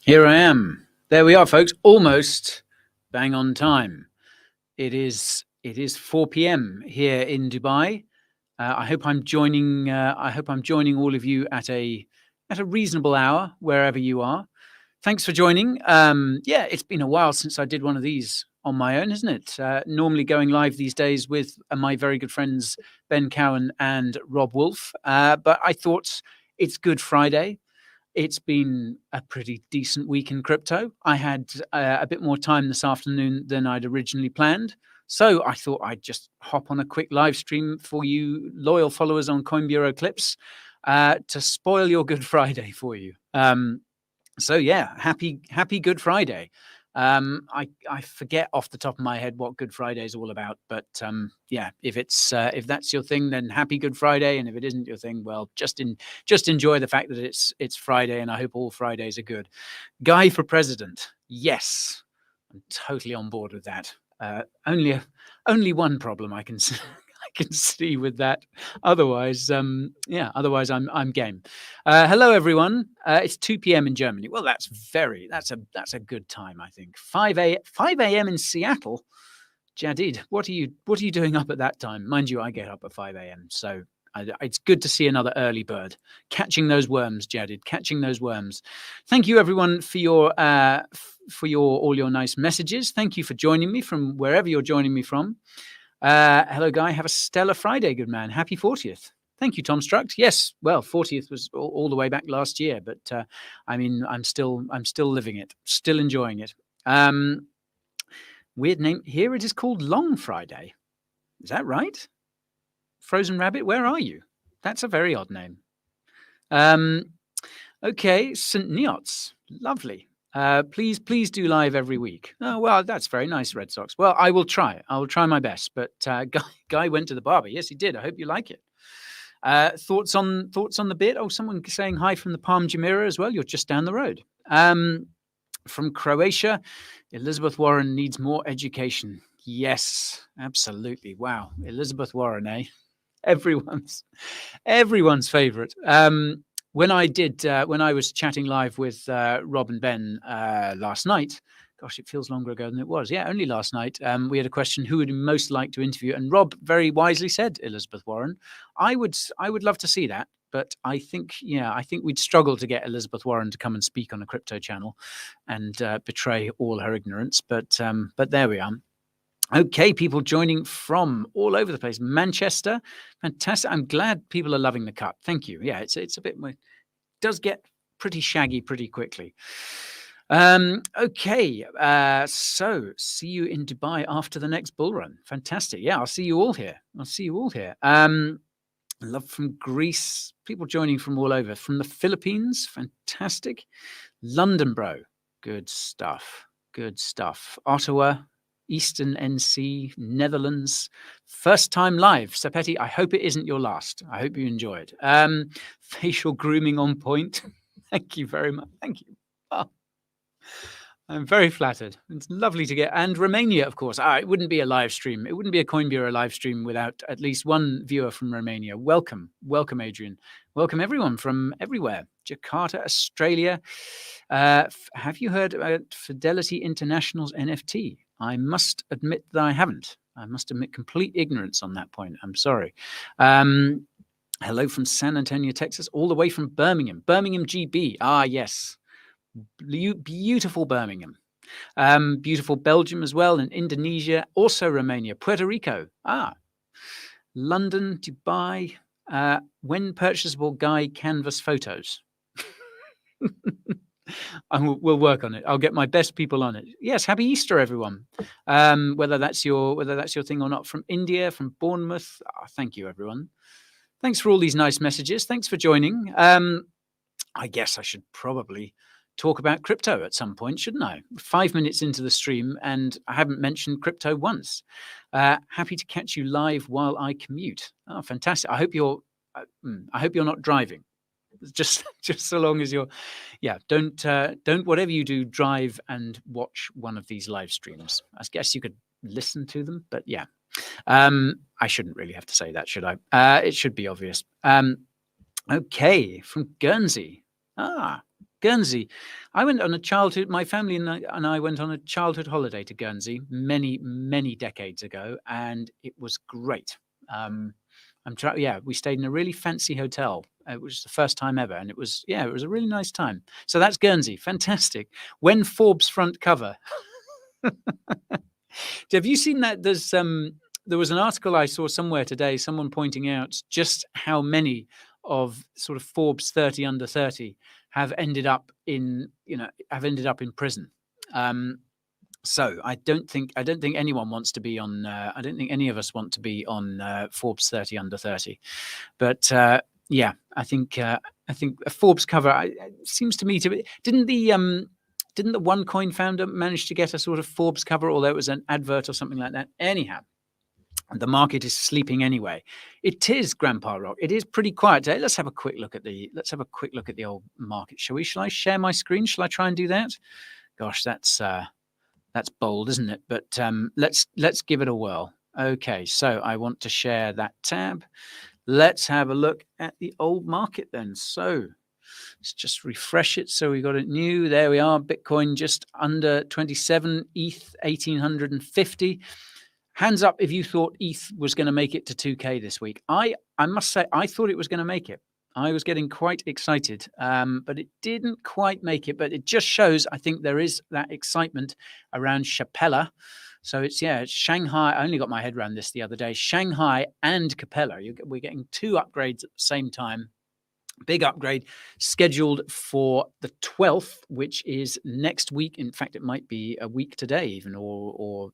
Here I am. There we are, folks. Almost bang on time. It is 4 p.m. here in Dubai. I hope I'm joining all of you at a reasonable hour wherever you are. Thanks for joining. Yeah, it's been a while since I did one of these on my own, isn't it? Normally going live these days with my very good friends Ben Cowan and Rob Wolf. But I thought it's Good Friday. It's been a pretty decent week in crypto. I had a bit more time this afternoon than I'd originally planned. So I thought I'd just hop on a quick live stream for you loyal followers on Coin Bureau Clips to spoil your Good Friday for you. So yeah, happy Good Friday. I forget off the top of my head what Good Friday is all about, but yeah, if that's your thing, then happy Good Friday, and if it isn't your thing, well, just enjoy the fact that it's Friday, and I hope all Fridays are good. Guy for president, yes, I'm totally on board with that. Only one problem I can see with that. Otherwise, yeah. Otherwise, I'm game. Hello, everyone. It's 2 p.m. in Germany. Well, that's a good time, I think. 5 a.m. in Seattle. Jadid, what are you doing up at that time? Mind you, I get up at 5 a.m. So it's good to see another early bird catching those worms, Jadid. Catching those worms. Thank you, everyone, for your all your nice messages. Thank you for joining me from wherever you're joining me from. Hello, Guy. Have a stellar Friday, good man. Happy 40th. Thank you, Tom Struct. Yes, well, 40th was all the way back last year, but I mean, I'm still living it, still enjoying it. Weird name here. It is called Long Friday. Is that right? Frozen Rabbit, where are you? That's a very odd name. Okay, St. Neots, lovely. Please do live every week. Oh, well, that's very nice, Red Sox. Well, I will try. I will try my best. But Guy went to the barber. Yes, he did. I hope you like it. Thoughts on the bit? Oh, someone saying hi from the Palm Jumeirah as well. You're just down the road. From Croatia, Elizabeth Warren needs more education. Yes, absolutely. Wow, Elizabeth Warren, eh? Everyone's favorite. When I was chatting live with Rob and Ben last night, gosh, it feels longer ago than it was. Yeah, only last night. We had a question: who would you most like to interview? And Rob very wisely said Elizabeth Warren. I would love to see that, but I think we'd struggle to get Elizabeth Warren to come and speak on a crypto channel and betray all her ignorance. But there we are. Okay, people joining from all over the place. Manchester, fantastic. I'm glad people are loving the cut. Thank you. Yeah, it's a bit more, it does get pretty shaggy pretty quickly. Okay, so see you in Dubai after the next bull run. Fantastic. Yeah, I'll see you all here. Love from Greece. People joining from all over. From the Philippines, fantastic. London, bro. Good stuff. Ottawa. Eastern NC, Netherlands, first time live. Sapetti, I hope it isn't your last. I hope you enjoy it. Facial grooming on point. Thank you very much. Thank you. Oh, I'm very flattered. It's lovely to get. And Romania, of course. It wouldn't be a live stream. It wouldn't be a Coin Bureau live stream without at least one viewer from Romania. Welcome, Adrian. Welcome, everyone from everywhere. Jakarta, Australia. Have you heard about Fidelity International's NFT? I must admit that I haven't. I must admit complete ignorance on that point. I'm sorry. Hello from San Antonio, Texas, all the way from Birmingham. Birmingham, GB. Yes. Beautiful Birmingham. Beautiful Belgium as well, and Indonesia, also Romania, Puerto Rico. London, Dubai. When purchasable, Guy canvas photos. We'll work on it. I'll get my best people on it. Yes, happy Easter, everyone. Whether that's your thing or not. From India, from Bournemouth. Thank you, everyone. Thanks for all these nice messages. Thanks for joining. I guess I should probably talk about crypto at some point, shouldn't I? 5 minutes into the stream, and I haven't mentioned crypto once. Happy to catch you live while I commute. Oh, fantastic! I hope you're not driving. Just so long as you're, don't whatever you do, drive and watch one of these live streams. I guess you could listen to them, but yeah, I shouldn't really have to say that, should I? It should be obvious. Okay, from Guernsey. Guernsey. I went on a childhood. My family and I went on a childhood holiday to Guernsey many decades ago, and it was great. Yeah, we stayed in a really fancy hotel. It was the first time ever, and it was a really nice time. So that's Guernsey, fantastic. When Forbes front cover. Have you seen that? There was an article I saw somewhere today, someone pointing out just how many of sort of Forbes 30 under 30 have ended up in prison. So I don't think anyone wants to be on. I don't think any of us want to be on Forbes 30 under 30. But yeah, I think a Forbes cover seems to me to be. Didn't the OneCoin founder manage to get a sort of Forbes cover, although it was an advert or something like that? Anyhow, the market is sleeping anyway. It is, Grandpa Rock. It is pretty quiet today. Let's have a quick look at the old market, shall we? Shall I share my screen? Shall I try and do that? Gosh, that's bold, isn't it? But let's give it a whirl. Okay, so I want to share that tab. Let's have a look at the old market then. So let's just refresh it. So we got it new. There we are. Bitcoin just under 27, ETH 1850. Hands up if you thought ETH was going to make it to 2K this week. I must say, I thought it was going to make it. I was getting quite excited, but it didn't quite make it. But it just shows, I think there is that excitement around Capella. So it's Shanghai. I only got my head around this the other day. Shanghai and Capella. We're getting two upgrades at the same time. Big upgrade scheduled for the 12th, which is next week. In fact, it might be a week today even, or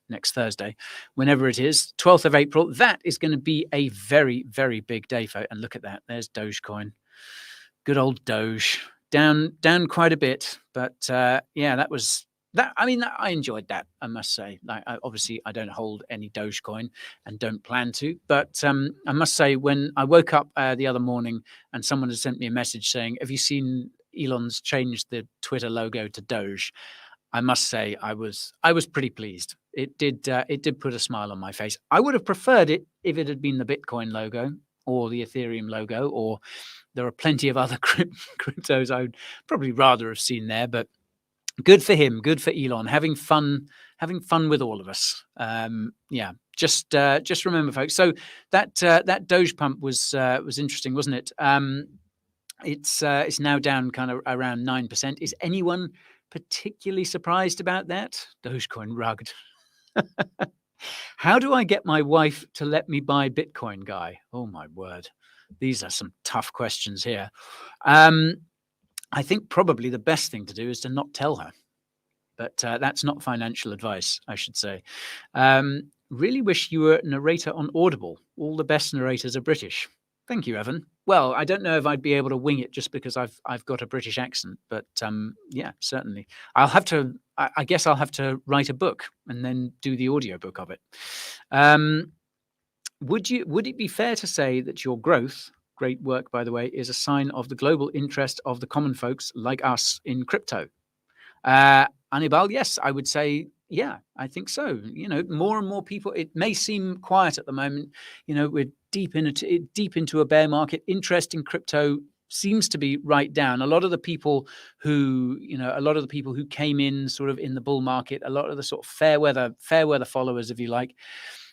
next Thursday, whenever it is, 12th of April. That is going to be a very, very big day for it. And look at that. There's Dogecoin. Good old Doge. Down quite a bit. But yeah, that was... I enjoyed that, I must say. Obviously, I don't hold any Dogecoin and don't plan to. But I must say, when I woke up the other morning and someone had sent me a message saying, "Have you seen Elon's changed the Twitter logo to Doge?" I must say, I was pretty pleased. It did put a smile on my face. I would have preferred it if it had been the Bitcoin logo or the Ethereum logo, or there are plenty of other cryptos I would probably rather have seen there, but good for him. Good for Elon. Having fun with all of us. Yeah. Just remember, folks. So that Doge pump was interesting, wasn't it? It's now down kind of around 9%. Is anyone particularly surprised about that? Dogecoin rugged. How do I get my wife to let me buy Bitcoin, Guy? Oh my word. These are some tough questions here. I think probably the best thing to do is to not tell her. But that's not financial advice, I should say. Really wish you were a narrator on Audible. All the best narrators are British. Thank you, Evan. Well, I don't know if I'd be able to wing it just because I've got a British accent, but yeah, certainly. I guess I'll have to write a book and then do the audiobook of it. Would it be fair to say that your growth, great work, by the way, is a sign of the global interest of the common folks like us in crypto? Anibal, yes, I would say, yeah, I think so. More and more people, it may seem quiet at the moment. We're deep into a bear market. Interest in crypto seems to be right down. A lot of the people who came in sort of in the bull market, a lot of the sort of fair weather followers, if you like,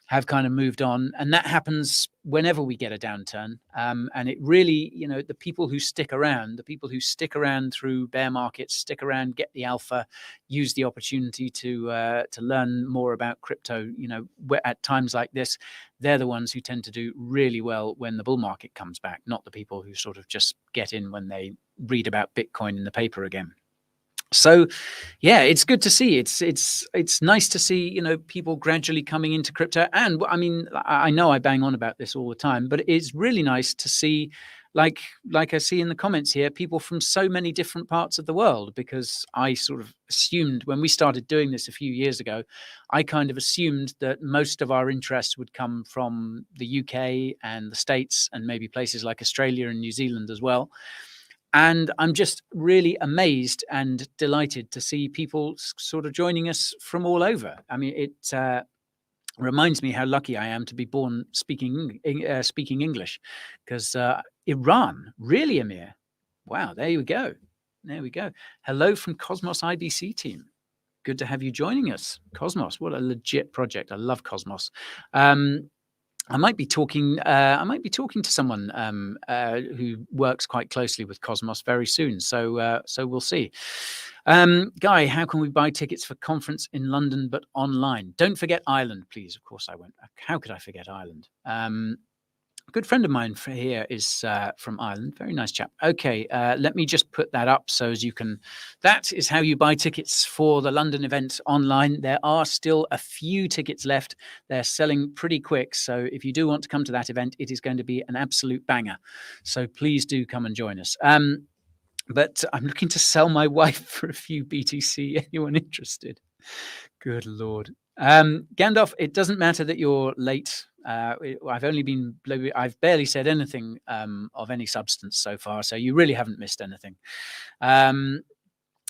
have kind of moved on. And that happens whenever we get a downturn. And it really, the people who stick around through bear markets, stick around, get the alpha, use the opportunity to learn more about crypto, at times like this, they're the ones who tend to do really well when the bull market comes back, not the people who sort of just get in when they read about Bitcoin in the paper again. So, yeah, it's good to see. It's nice to see, people gradually coming into crypto. And I mean, I know I bang on about this all the time, but it's really nice to see, like I see in the comments here, people from so many different parts of the world, because I sort of assumed when we started doing this a few years ago, I kind of assumed that most of our interests would come from the UK and the States and maybe places like Australia and New Zealand as well. And I'm just really amazed and delighted to see people sort of joining us from all over. I mean, it reminds me how lucky I am to be born speaking English, because Iran, really, Amir? Wow, there you go. There we go. Hello from Cosmos IBC team. Good to have you joining us. Cosmos, what a legit project. I love Cosmos. I might be talking to someone who works quite closely with Cosmos very soon. So we'll see. Guy, how can we buy tickets for conference in London but online? Don't forget Ireland, please. Of course I won't. How could I forget Ireland? A good friend of mine here is from Ireland. Very nice chap. Okay, let me just put that up so as you can. That is how you buy tickets for the London event online. There are still a few tickets left. They're selling pretty quick. So if you do want to come to that event, it is going to be an absolute banger. So please do come and join us. But I'm looking to sell my wife for a few BTC. Anyone interested? Good Lord. Gandalf, it doesn't matter that you're late. I've barely said anything of any substance so far, so you really haven't missed anything.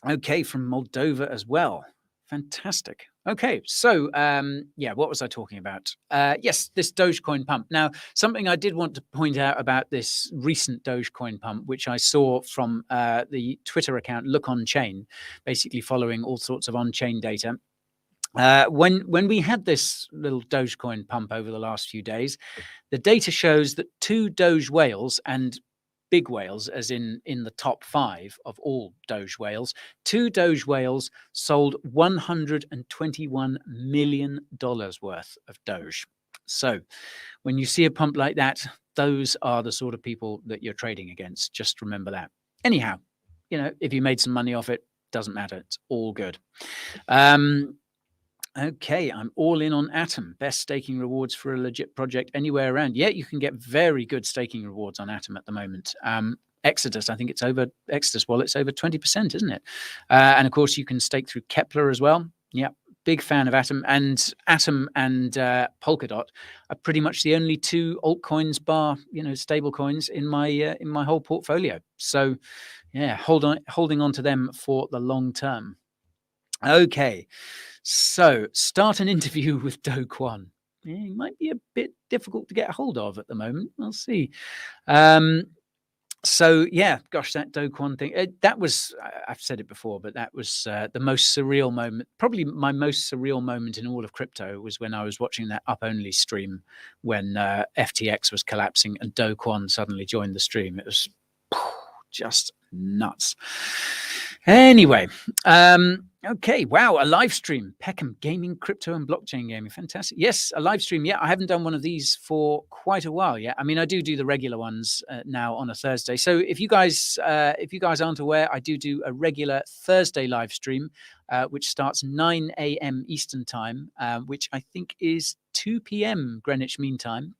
Okay, from Moldova as well. Fantastic. Okay, so what was I talking about? Yes, this Dogecoin pump. Now, something I did want to point out about this recent Dogecoin pump, which I saw from the Twitter account Look On Chain, basically following all sorts of on-chain data. When we had this little Dogecoin pump over the last few days, the data shows that 2 Doge whales, and big whales as in the top 5 of all Doge whales, 2 Doge whales sold $121 million worth of Doge. So when you see a pump like that, those are the sort of people that you're trading against. Just remember that. Anyhow, if you made some money off it, doesn't matter. It's all good. Okay, I'm all in on Atom. Best staking rewards for a legit project anywhere around. Yeah, you can get very good staking rewards on Atom at the moment. Exodus, I think it's over, Exodus wallet's over 20%, isn't it? And of course, you can stake through Kepler as well. Yeah, big fan of Atom. And Atom and Polkadot are pretty much the only 2 altcoins bar, stable coins in my whole portfolio. So yeah, holding on to them for the long term. Okay. So, start an interview with Do Kwon. He might be a bit difficult to get a hold of at the moment. We'll see. So, yeah, gosh, that Do Kwon thing, that was, I've said it before, but that was the most surreal moment. Probably my most surreal moment in all of crypto was when I was watching that up-only stream when FTX was collapsing and Do Kwon suddenly joined the stream. It was just nuts. Anyway, okay, wow, a live stream. Peckham Gaming, Crypto and Blockchain Gaming. Fantastic. Yes, a live stream. Yeah, I haven't done one of these for quite a while yet. I mean, I do the regular ones now on a Thursday. So if you guys aren't aware, I do a regular Thursday live stream, which starts 9 a.m. Eastern time, which I think is 2 p.m. Greenwich Mean Time.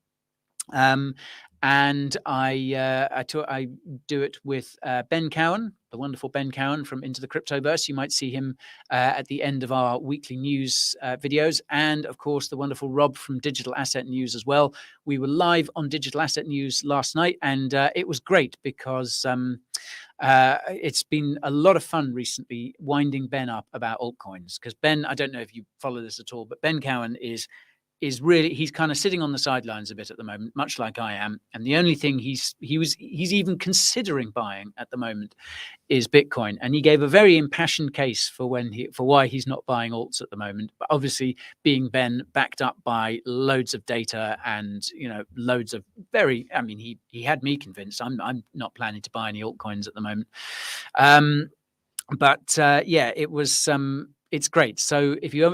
And I do it with Ben Cowan, the wonderful Ben Cowan from Into the Cryptoverse. You might see him at the end of our weekly news videos. And of course, the wonderful Rob from Digital Asset News as well. We were live on Digital Asset News last night, and it was great because it's been a lot of fun recently winding Ben up about altcoins. Because Ben, I don't know if you follow this at all, but Ben Cowan is really, he's kind of sitting on the sidelines a bit at the moment, much like I am. And the only thing he's even considering buying at the moment is Bitcoin. And he gave a very impassioned case for why he's not buying alts at the moment. But obviously, being Ben, backed up by loads of data and loads of he had me convinced. I'm not planning to buy any altcoins at the moment. It was. It's great. So if you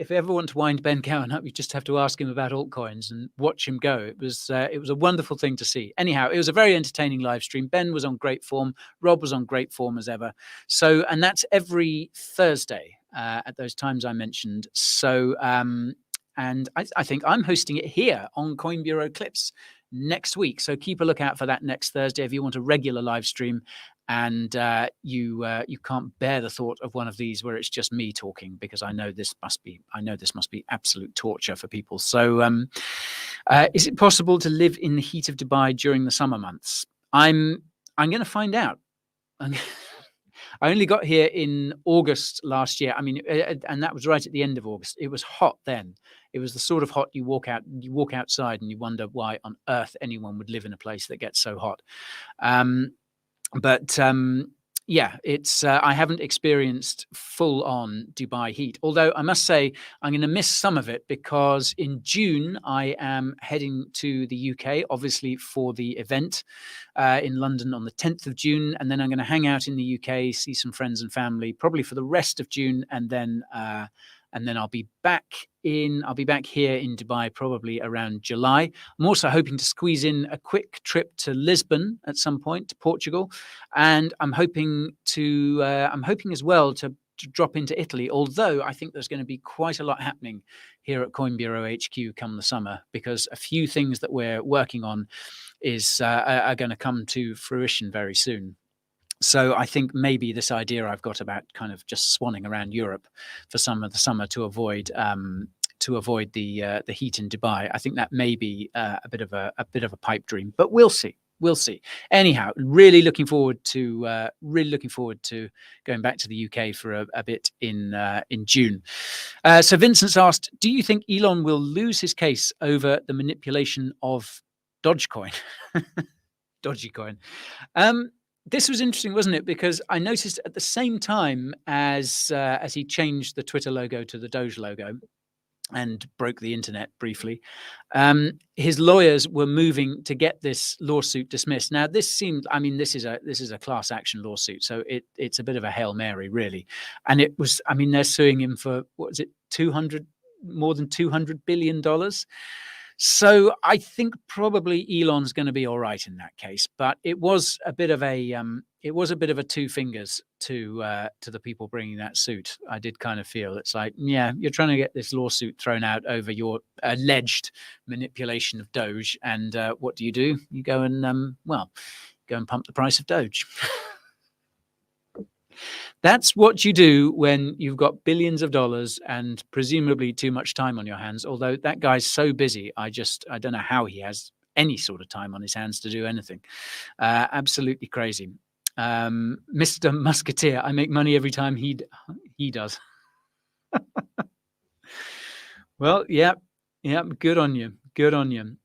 ever want to wind Ben Cowan up, you just have to ask him about altcoins and watch him go. It was a wonderful thing to see. Anyhow, it was a very entertaining live stream. Ben was on great form. Rob was on great form as ever. So, and that's every Thursday at those times I mentioned. So, and I think I'm hosting it here on Coin Bureau Clips next week. So keep a lookout for that next Thursday if you want a regular live stream. And you can't bear the thought of one of these where it's just me talking, because I know this must be absolute torture for people. So is it possible to live in the heat of Dubai during the summer months? I'm going to find out. I only got here in August last year. I mean, and that was right at the end of August. It was hot then. It was the sort of hot you walk outside and you wonder why on earth anyone would live in a place that gets so hot. yeah, it's I haven't experienced full on Dubai heat, although I must say I'm going to miss some of it because in June I am heading to the UK, obviously for the event in London on the 10th of June, and then I'm going to hang out in the UK, see some friends and family, probably for the rest of June, and then I'll be back here in Dubai probably around July. I'm also hoping to squeeze in a quick trip to Lisbon at some point, to Portugal, and I'm hoping as well to drop into Italy, although I think there's going to be quite a lot happening here at Coin Bureau HQ come the summer, because a few things that we're working on are going to come to fruition very soon. So I think maybe this idea I've got about kind of just swanning around Europe for some of the summer to avoid the heat in Dubai, I think that may be a bit of a pipe dream, but we'll see. We'll see. Anyhow, really looking forward to going back to the UK for a bit in June. So Vincent's asked, do you think Elon will lose his case over the manipulation of Dogecoin? Dogecoin. This was interesting, wasn't it? Because I noticed at the same time as he changed the Twitter logo to the Doge logo and broke the internet briefly, his lawyers were moving to get this lawsuit dismissed. Now, this is a class action lawsuit, so it's a bit of a Hail Mary, really. And it was, they're suing him for, what is it, more than $200 billion. So I think probably Elon's going to be all right in that case, but it was a bit of a two fingers to the people bringing that suit. I did kind of feel it's like, yeah, you're trying to get this lawsuit thrown out over your alleged manipulation of Doge, and what do? You go and go and pump the price of Doge. That's what you do when you've got billions of dollars and presumably too much time on your hands. Although that guy's so busy, I don't know how he has any sort of time on his hands to do anything. Absolutely crazy. Mr. Musketeer, I make money every time he does. Well, yeah, good on you. Good on you.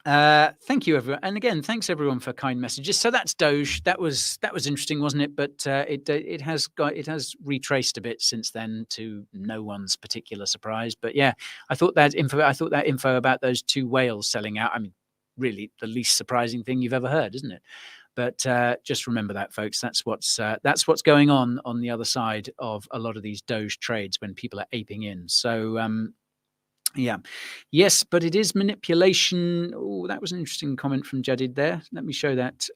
Thank you, everyone, and again, thanks everyone for kind messages. So that's Doge. That was interesting, wasn't it? But it has retraced a bit since then, to no one's particular surprise. But yeah, I thought that info about those two whales selling out, really the least surprising thing you've ever heard, isn't it? But just remember that, folks. That's what's going on the other side of a lot of these Doge trades when people are aping in. So yeah. Yes, but it is manipulation. Oh, that was an interesting comment from Jadid there. Let me show that.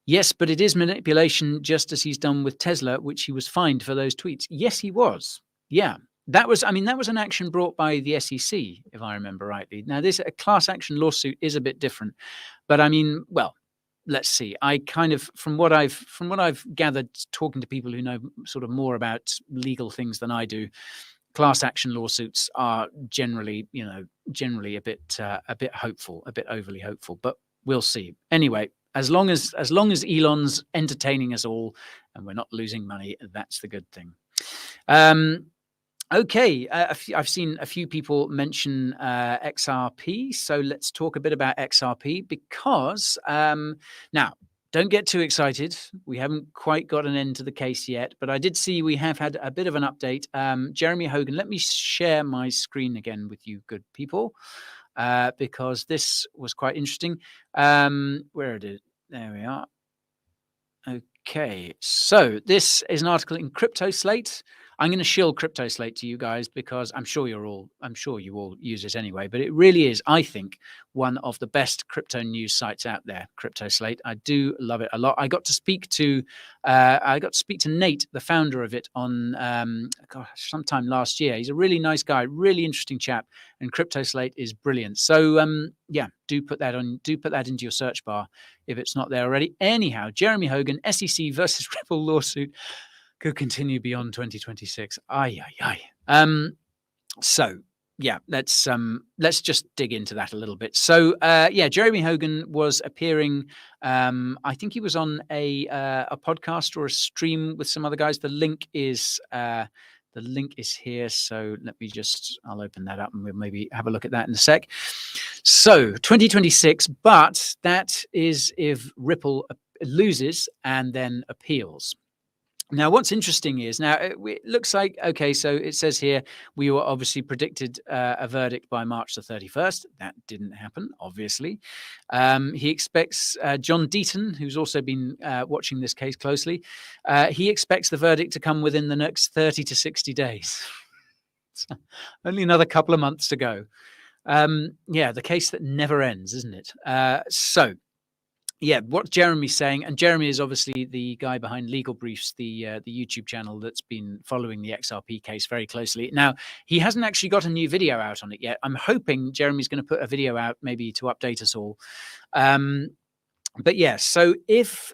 Yes, but it is manipulation, just as he's done with Tesla, which he was fined for those tweets. Yes, he was. Yeah. That was an action brought by the SEC, if I remember rightly. Now, a class action lawsuit is a bit different, but well, let's see. I kind of, from what I've gathered, talking to people who know sort of more about legal things than I do, class action lawsuits are generally a bit hopeful, a bit overly hopeful, but we'll see. Anyway, as long as Elon's entertaining us all and we're not losing money, that's the good thing. Okay, I've seen a few people mention XRP, so let's talk a bit about XRP, because now, don't get too excited. We haven't quite got an end to the case yet, but I did see we have had a bit of an update. Jeremy Hogan, let me share my screen again with you good people, because this was quite interesting. Where it is? There we are. Okay, so this is an article in Crypto Slate. I'm going to shill Crypto Slate to you guys because I'm sure you all use it anyway. But it really is, I think, one of the best crypto news sites out there. Crypto Slate, I do love it a lot. I got to speak to Nate, the founder of it, on sometime last year. He's a really nice guy, really interesting chap, and Crypto Slate is brilliant. So yeah, do put that into your search bar if it's not there already. Anyhow, Jeremy Hogan, SEC versus Ripple lawsuit could continue beyond 2026. So yeah, let's just dig into that a little bit. So yeah, Jeremy Hogan was appearing. I think he was on a podcast or a stream with some other guys. The link is here. So I'll open that up and we'll maybe have a look at that in a sec. So 2026, but that is if Ripple loses and then appeals. Now, what's interesting is now it looks like, okay, so it says here we were obviously predicted a verdict by March the 31st. That didn't happen, obviously. He expects John Deaton, who's also been watching this case closely, he expects the verdict to come within the next 30 to 60 days. Only another couple of months to go. Yeah, the case that never ends, isn't it? So yeah, what Jeremy's saying, and Jeremy is obviously the guy behind Legal Briefs, the YouTube channel that's been following the XRP case very closely. Now, he hasn't actually got a new video out on it yet. I'm hoping Jeremy's going to put a video out maybe to update us all. But yes, so if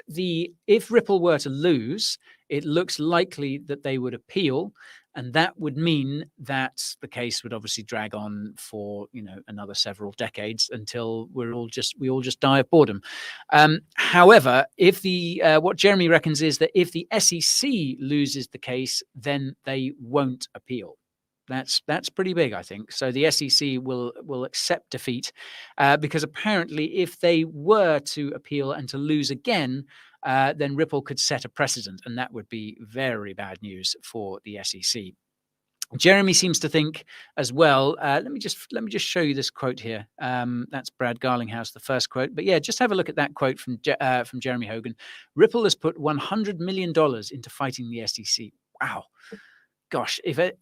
Ripple were to lose, it looks likely that they would appeal, and that would mean that the case would obviously drag on for another several decades until we all just die of boredom. However, if what Jeremy reckons is that if the SEC loses the case, then they won't appeal. That's pretty big, I think. So the SEC will accept defeat because apparently if they were to appeal and to lose again, then Ripple could set a precedent, and that would be very bad news for the SEC. Jeremy seems to think as well. Let me just show you this quote here. That's Brad Garlinghouse, the first quote. But yeah, just have a look at that quote from Jeremy Hogan. Ripple has put $100 million into fighting the SEC. Wow, gosh, if it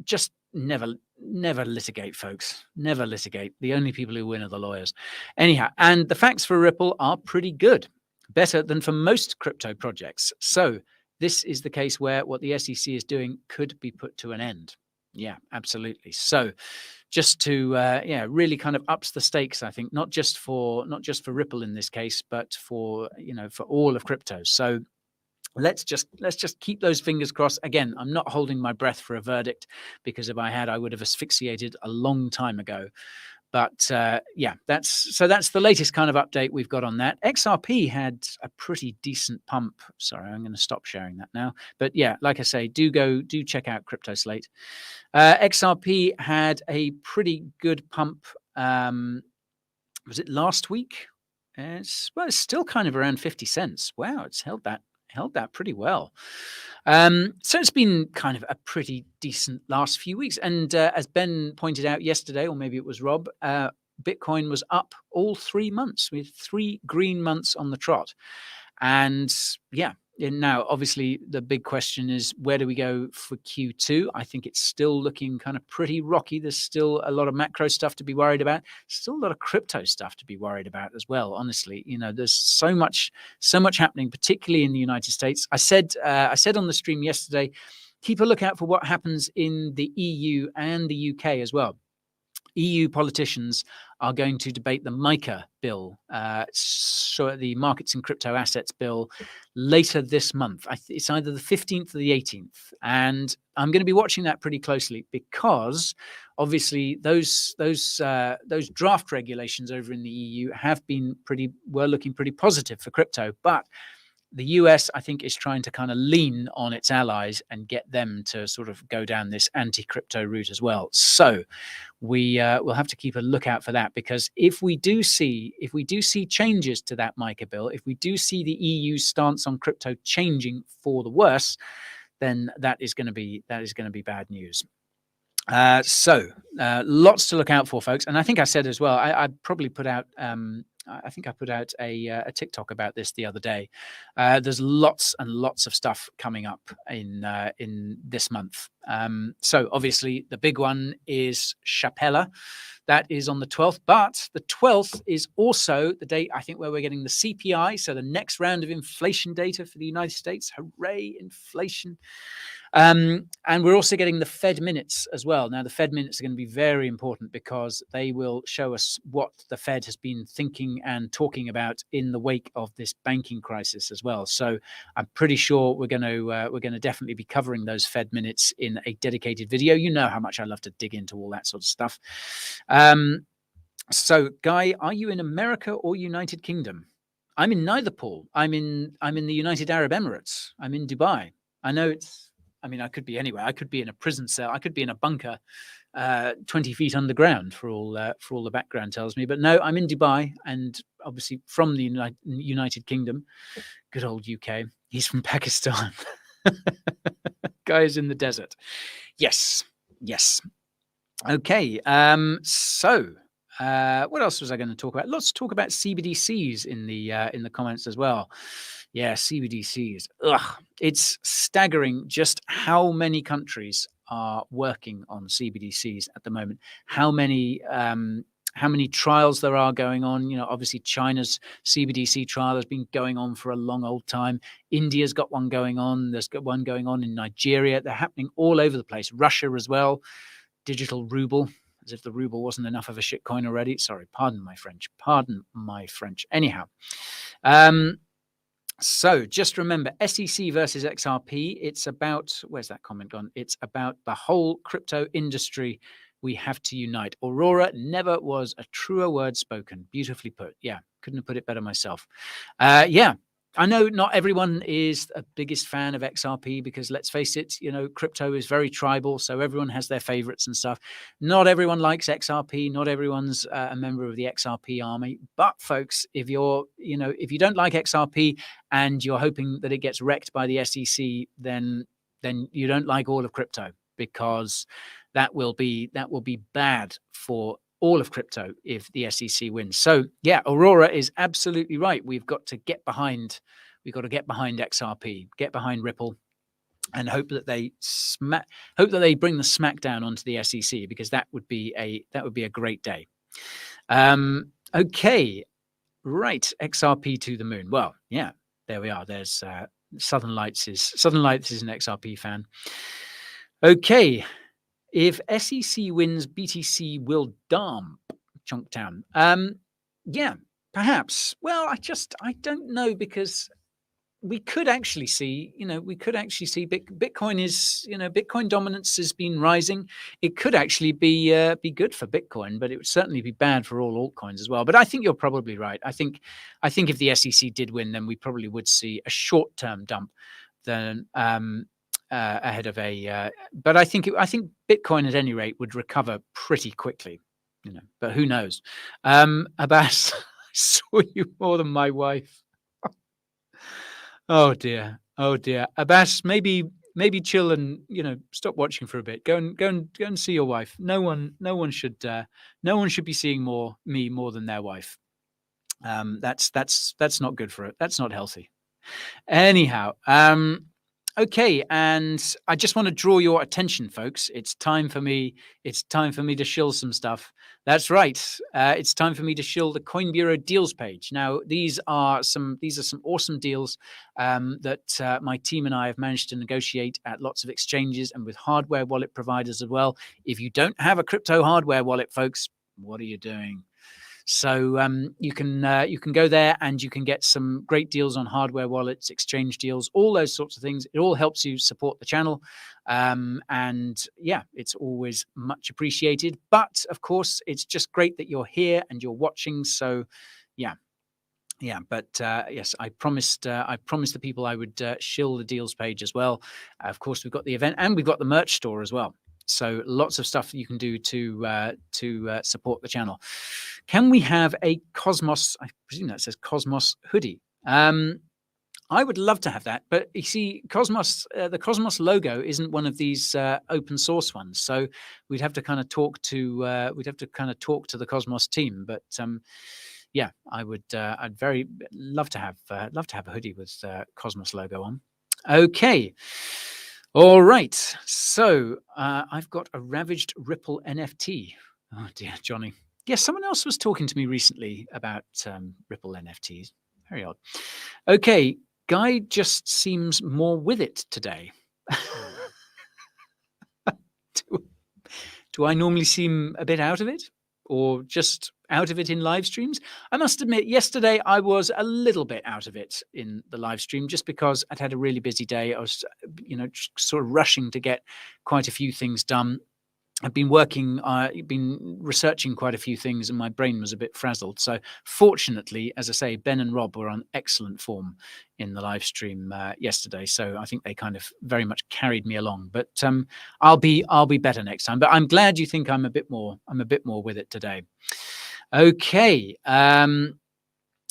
just never litigate, folks. Never litigate. The only people who win are the lawyers. Anyhow, and the facts for Ripple are pretty good, better than for most crypto projects. So this is the case where what the SEC is doing could be put to an end. Yeah, absolutely. So just to really kind of ups the stakes, I think, not just for Ripple in this case, but for for all of crypto. So let's just keep those fingers crossed. Again, I'm not holding my breath for a verdict, because if I had, I would have asphyxiated a long time ago. But yeah, that's the latest kind of update we've got on that. XRP had a pretty decent pump. Sorry, I'm going to stop sharing that now. But yeah, like I say, do check out Crypto Slate. XRP had a pretty good pump. Was it last week? It's still kind of around 50 cents. Wow, it's held that pretty well. So it's been kind of a pretty decent last few weeks. And as Ben pointed out yesterday, or maybe it was Rob, Bitcoin was up all 3 months. We had 3 green months on the trot. And yeah, now obviously the big question is, where do we go for Q2? I think it's still looking kind of pretty rocky. There's still a lot of macro stuff to be worried about. Still a lot of crypto stuff to be worried about as well. Honestly, there's so much happening, particularly in the United States. I said on the stream yesterday, keep a lookout for what happens in the EU and the UK as well. EU politicians are going to debate the MiCA bill, so the Markets in Crypto Assets bill, later this month. It's either the 15th or the 18th, and I'm going to be watching that pretty closely, because obviously those draft regulations over in the EU were looking pretty positive for crypto, but the US, I think, is trying to kind of lean on its allies and get them to sort of go down this anti-crypto route as well. So we will have to keep a lookout for that, because if we do see changes to that MiCA bill, if we do see the EU stance on crypto changing for the worse, then that is going to be bad news. So lots to look out for, folks. And I think I said as well, I probably put out I think I put out a TikTok about this the other day. There's lots and lots of stuff coming up in this month. So obviously the big one is Chapella. That is on the 12th, but the 12th is also the date, I think, where we're getting the CPI, so the next round of inflation data for the United States. Hooray, inflation. And we're also getting the Fed minutes as well. Now, the Fed minutes are going to be very important, because they will show us what the Fed has been thinking and talking about in the wake of this banking crisis as well. So I'm pretty sure we're going to definitely be covering those Fed minutes in a dedicated video. You know how much I love to dig into all that sort of stuff. So, Guy, are you in America or United Kingdom? I'm in neither, Paul. I'm in the United Arab Emirates. I'm in Dubai. I know I could be anywhere. I could be in a prison cell. I could be in a bunker. 20 feet underground for all the background tells me. But no, I'm in Dubai, and obviously from the United Kingdom. Good old UK. He's from Pakistan. Guys in the desert. Yes. Okay. So what else was I going to talk about? Let's talk about CBDCs in the comments as well. Yeah, CBDCs. Ugh, it's staggering just how many countries are working on CBDCs at the moment. How many trials there are going on. Obviously China's CBDC trial has been going on for a long old time. India's got one going on. There's got one going on in Nigeria. They're happening all over the place. Russia as well. Digital ruble, as if the ruble wasn't enough of a shitcoin already. Sorry, pardon my French. Anyhow, so just remember, SEC versus XRP. It's about, where's that comment gone? It's about the whole crypto industry. We have to unite. Aurora, never was a truer word spoken. Beautifully put. Yeah, couldn't have put it better myself. Yeah, I know not everyone is a biggest fan of XRP because let's face it, crypto is very tribal. So everyone has their favorites and stuff. Not everyone likes XRP. Not everyone's a member of the XRP army. But folks, if you don't like XRP and you're hoping that it gets wrecked by the SEC, then you don't like all of crypto, because that will be bad for all of crypto if the SEC wins. So yeah, Aurora is absolutely right. We've got to get behind XRP, get behind Ripple, and hope that they bring the smackdown onto the SEC, because that would be a great day. Okay, right, XRP to the moon. Well, yeah, there we are. There's Southern Lights is an XRP fan. Okay. If SEC wins, BTC will dump Chunktown. Yeah, perhaps. Well, I don't know, because we could actually see, Bitcoin is, Bitcoin dominance has been rising. It could actually be good for Bitcoin, but it would certainly be bad for all altcoins as well. But I think you're probably right. I think if the SEC did win, then we probably would see a short-term dump than ahead of but I think Bitcoin at any rate would recover pretty quickly, but who knows? Abbas, I saw you more than my wife. Oh dear. Abbas, maybe chill and stop watching for a bit. Go and see your wife. No one should be seeing me more than their wife. That's not good for it. That's not healthy. Anyhow, okay, and I just want to draw your attention, folks. It's time for me to shill some stuff. That's right. It's time for me to shill the Coin Bureau deals page. Now, these are some awesome deals that my team and I have managed to negotiate at lots of exchanges and with hardware wallet providers as well. If you don't have a crypto hardware wallet, folks, what are you doing? So you can go there and you can get some great deals on hardware wallets, exchange deals, all those sorts of things. It all helps you support the channel. And yeah, it's always much appreciated. But of course, it's just great that you're here and you're watching. So yeah. But yes, I promised the people I would shill the deals page as well. Of course, we've got the event and we've got the merch store as well. So lots of stuff you can do to support the channel. Can we have a Cosmos? I presume that says Cosmos hoodie. I would love to have that, but you see, Cosmos, the Cosmos logo isn't one of these open source ones. So we'd have to kind of talk to the Cosmos team. But yeah, I'd very love to have a hoodie with Cosmos logo on. Okay. All right, so I've got a ravaged Ripple NFT. Oh dear, Johnny. Yes, someone else was talking to me recently about Ripple NFTs. Very odd. Okay, Guy just seems more with it today. Do I normally seem a bit out of it? Or just out of it in live streams? I must admit, yesterday I was a little bit out of it in the live stream, just because I'd had a really busy day. I was, sort of rushing to get quite a few things done. I've been researching quite a few things, and my brain was a bit frazzled. So fortunately, as I say, Ben and Rob were on excellent form in the live stream yesterday. So I think they kind of very much carried me along. But I'll be better next time. But I'm glad you think I'm a bit more with it today. Okay.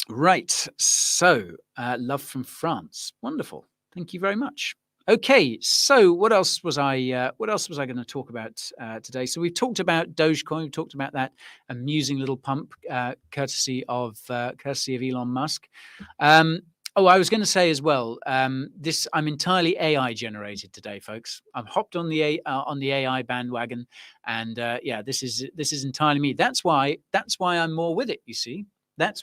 Right. So love from France. Wonderful. Thank you very much. Okay, so what else was I going to talk about today? So we've talked about Dogecoin. We've talked about that amusing little pump, courtesy of Elon Musk. Oh, I was going to say as well. I'm entirely AI generated today, folks. I've hopped on the AI bandwagon, and yeah, this is entirely me. That's why I'm more with it. You see,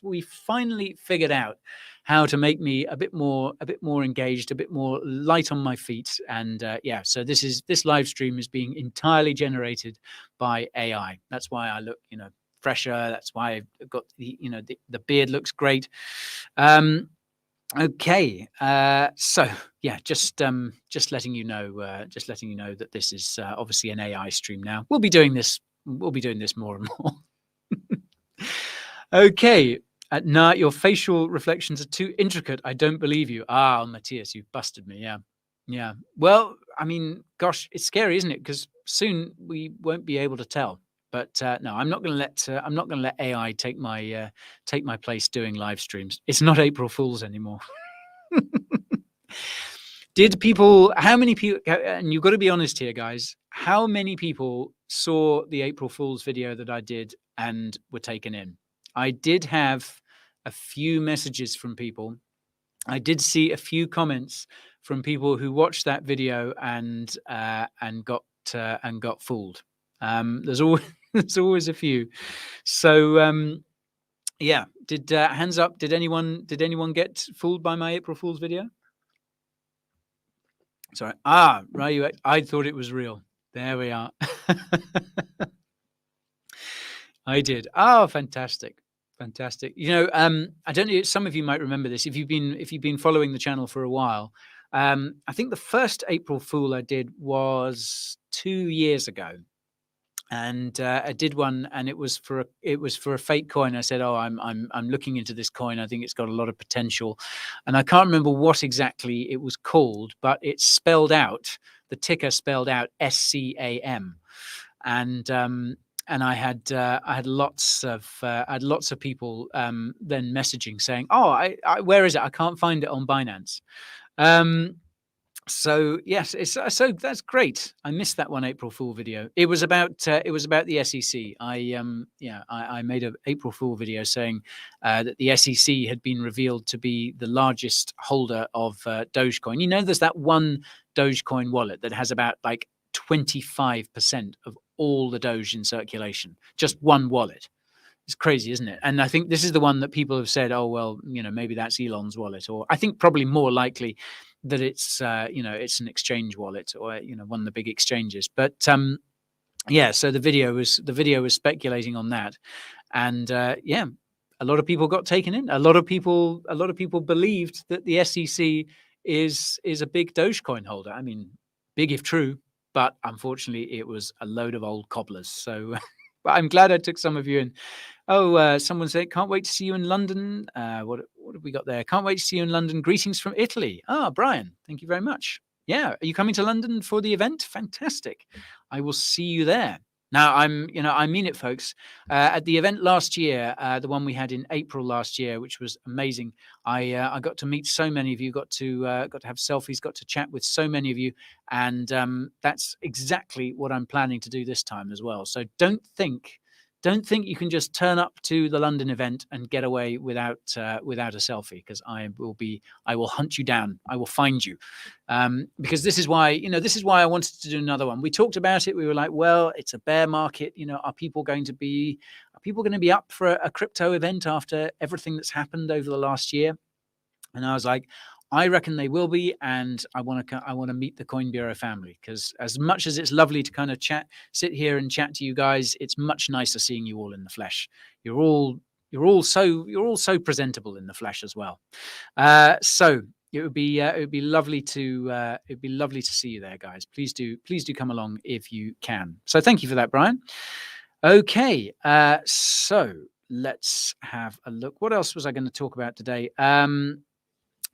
we finally figured out how to make me a bit more engaged, a bit more light on my feet. And yeah, so this live stream is being entirely generated by AI. That's why I look, fresher. That's why I've got the beard looks great. Okay, so yeah, just letting you know that this is obviously an AI stream now. We'll be doing this more and more. Okay. Nah, your facial reflections are too intricate. I don't believe you. Ah, Matthias, you've busted me. Yeah. Yeah. Well, I mean, gosh, it's scary, isn't it? Because soon we won't be able to tell. But no, I'm not going to let AI take my place doing live streams. It's not April Fools anymore. How many people, and you've got to be honest here, guys, how many people saw the April Fool's video that I did and were taken in? I did have a few messages from people. I did see a few comments from people who watched that video and got fooled. There's always a few. So yeah, hands up? Did anyone get fooled by my April Fool's video? Sorry. Right. I thought it was real. There we are. I did. Oh, fantastic. Fantastic. I don't know, some of you might remember this if you've been following the channel for a while. I think the first April Fool I did was 2 years ago. And I did one, and it was for a fake coin. I said, "Oh, I'm looking into this coin. I think it's got a lot of potential," and I can't remember what exactly it was called, but it's spelled out. The ticker spelled out SCAM, and I had lots of people then messaging saying, "Oh, where is it? I can't find it on Binance." So yes, so that's great. I missed that one April Fool video. It was about the SEC. I made an April Fool video saying that the SEC had been revealed to be the largest holder of Dogecoin. There's that one Dogecoin wallet that has about like 25% of all the Doge in circulation. Just one wallet. It's crazy, isn't it? And I think this is the one that people have said, oh, well, maybe that's Elon's wallet. Or I think probably more likely that it's an exchange wallet or, one of the big exchanges. But yeah, so the video was speculating on that. And yeah, a lot of people got taken in. A lot of people believed that the SEC is a big Dogecoin holder. I mean, big if true, but unfortunately it was a load of old cobblers. So but I'm glad I took some of you in. Oh, someone said, can't wait to see you in London. What have we got there? Can't wait to see you in London. Greetings from Italy. Brian, thank you very much. Yeah, are you coming to London for the event? Fantastic. I will see you there. Now, I mean it, folks. At the event last year, the one we had in April last year, which was amazing, I got to meet so many of you, got to have selfies, got to chat with so many of you, and that's exactly what I'm planning to do this time as well. So don't think you can just turn up to the London event and get away without a selfie, because I will hunt you down. I will find you, because this is why I wanted to do another one. We talked about it. We were like, well, it's a bear market. Are people going to be up for a crypto event after everything that's happened over the last year? And I was like, I reckon they will be, and I want to meet the Coin Bureau family, because as much as it's lovely to kind of sit here and chat to you guys, it's much nicer seeing you all in the flesh. You're all so presentable in the flesh as well. So it would be lovely to see you there, guys. Please do come along if you can. So thank you for that, Brian. Okay, so let's have a look. What else was I going to talk about today?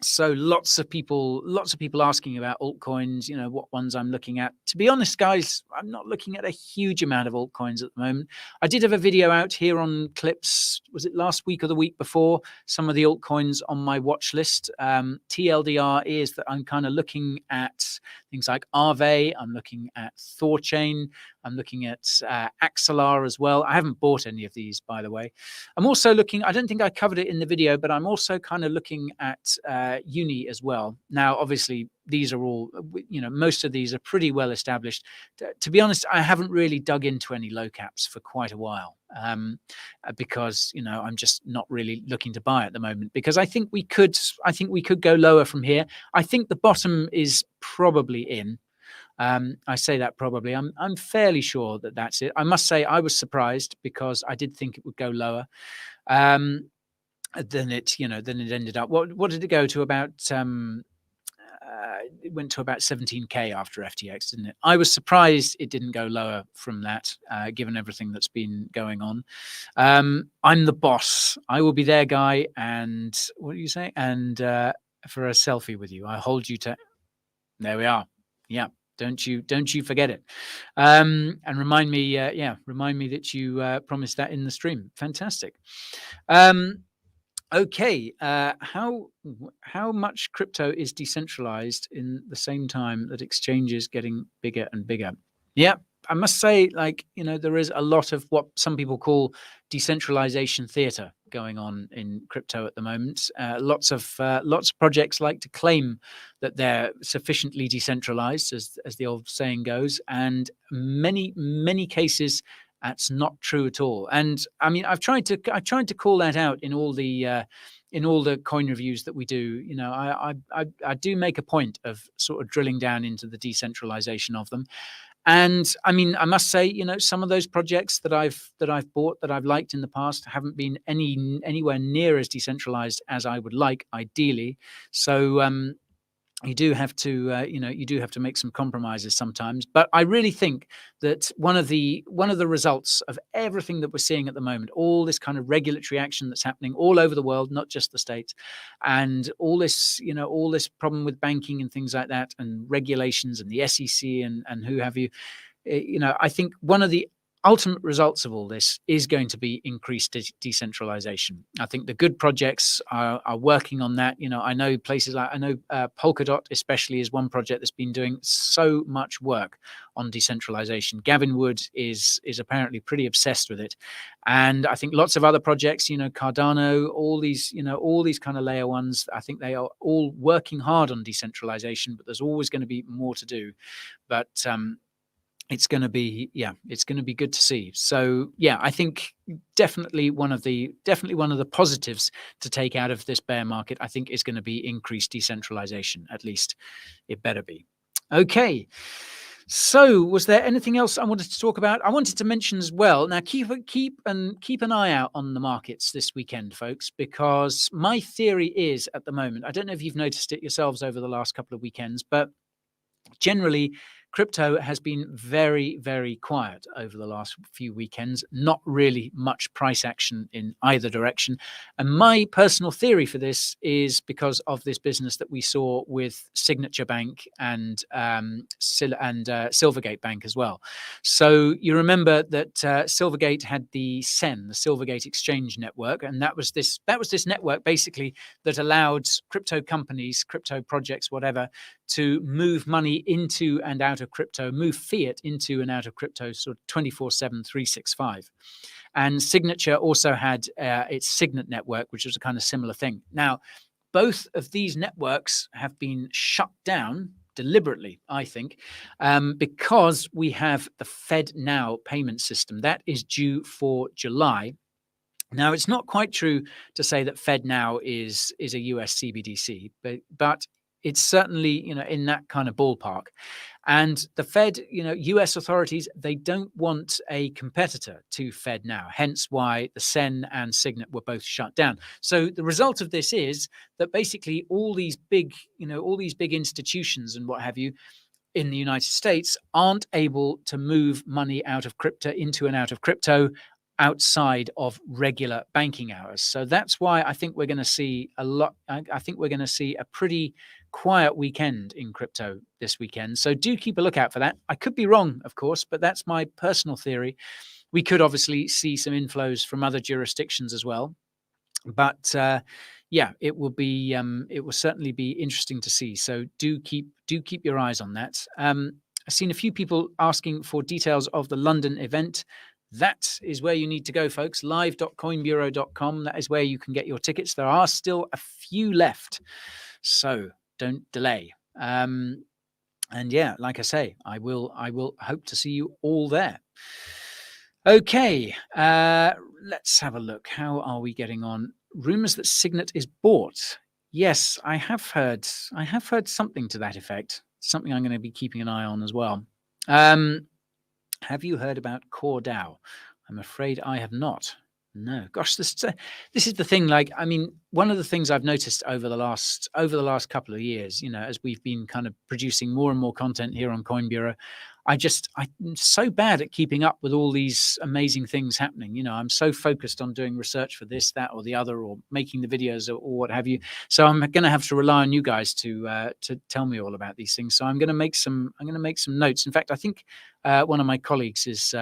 So lots of people asking about altcoins, what ones I'm looking at. To be honest, guys, I'm not looking at a huge amount of altcoins at the moment. I did have a video out here on Clips, was it last week or the week before, some of the altcoins on my watch list. TLDR is that I'm kind of looking at things like Aave, I'm looking at Thorchain, I'm looking at Axelar as well. I haven't bought any of these, by the way. I'm also looking, I don't think I covered it in the video, but I'm also kind of looking at Uni as well. Now, obviously, these are all, most of these are pretty well established. To be honest, I haven't really dug into any low caps for quite a while because, I'm just not really looking to buy at the moment, because I think we could go lower from here. I think the bottom is probably in. I say that probably. I'm fairly sure that that's it. I must say I was surprised because I did think it would go lower. Then it ended up. What did it go to? About it went to about 17K after FTX, didn't it? I was surprised it didn't go lower from that, given everything that's been going on. I'm the boss. I will be there, guy. And what do you say? And for a selfie with you, I hold you to. There we are. Yeah. Don't you forget it. And remind me that you promised that in the stream. Fantastic. Okay. How much crypto is decentralized in the same time that exchanges getting bigger and bigger? Yeah, I must say, there is a lot of what some people call decentralization theater going on in crypto at the moment. Lots of projects like to claim that they're sufficiently decentralized, as the old saying goes, and many cases that's not true at all. And I mean, I've tried to call that out in all the coin reviews that we do. I do make a point of sort of drilling down into the decentralization of them. And I mean, I must say, some of those projects that I've bought, that I've liked in the past, haven't been anywhere near as decentralized as I would like, ideally. So you do have to make some compromises sometimes. But I really think that one of the results of everything that we're seeing at the moment, all this kind of regulatory action that's happening all over the world, not just the States, and all this problem with banking and things like that, and regulations and the SEC and who have you, I think one of the ultimate results of all this is going to be increased decentralization. I think the good projects are working on that. I know places like Polkadot especially is one project that's been doing so much work on decentralization. Gavin Wood is apparently pretty obsessed with it, and I think lots of other projects, Cardano, all these kind of layer ones, I think they are all working hard on decentralization, but there's always going to be more to do. But it's going to be good to see. So yeah, I think definitely one of the positives to take out of this bear market, I think, is going to be increased decentralization. At least it better be. Okay. So was there anything else I wanted to talk about? I wanted to mention as well. Now keep an eye out on the markets this weekend, folks, because my theory is, at the moment, I don't know if you've noticed it yourselves over the last couple of weekends, but generally crypto has been very, very quiet over the last few weekends. Not really much price action in either direction. And my personal theory for this is because of this business that we saw with Signature Bank and Silvergate Bank as well. So you remember that Silvergate had the SEN, the Silvergate Exchange Network, and that was this network basically that allowed crypto companies, crypto projects, whatever, to move money into and out of crypto, move fiat into and out of crypto sort of 24/7, 365. And Signature also had its Signet network, which was a kind of similar thing. Now, both of these networks have been shut down deliberately, I think, because we have the FedNow payment system that is due for July. Now, it's not quite true to say that FedNow is a US CBDC, but it's certainly, in that kind of ballpark. And the Fed, US authorities, they don't want a competitor to Fed now, hence why the Sen and Signet were both shut down. So the result of this is that basically all these big institutions and what have you in the United States aren't able to move money out of crypto into and out of crypto outside of regular banking hours. So that's why I think we're going to see a lot. I think we're going to see a pretty quiet weekend in crypto this weekend. So do keep a lookout for that. I could be wrong, of course, but that's my personal theory. We could obviously see some inflows from other jurisdictions as well. But yeah, it will certainly be interesting to see. So do keep your eyes on that. I've seen a few people asking for details of the London event. That is where you need to go, folks. live.coinbureau.com. That is where you can get your tickets. There are still a few left, so don't delay. And yeah, like I say, I will hope to see you all there. Okay, let's have a look. How are we getting on? Rumors that Signet is bought. Yes, I have heard something to that effect. Something I'm going to be keeping an eye on as well. Have you heard about CoreDAO? I'm afraid I have not. No, gosh, this is the thing. Like, I mean, one of the things I've noticed over the last couple of years, as we've been kind of producing more and more content here on Coin Bureau, I'm so bad at keeping up with all these amazing things happening. I'm so focused on doing research for this, that, or the other, or making the videos or what have you. So I'm going to have to rely on you guys to tell me all about these things. So I'm going to make some notes. In fact, I think one of my colleagues is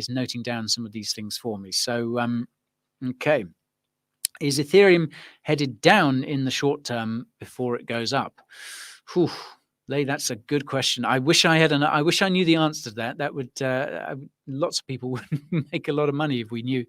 noting down some of these things for me. So okay, is Ethereum headed down in the short term before it goes up? Whew. That's a good question. I wish I knew the answer to that. That would lots of people would make a lot of money if we knew.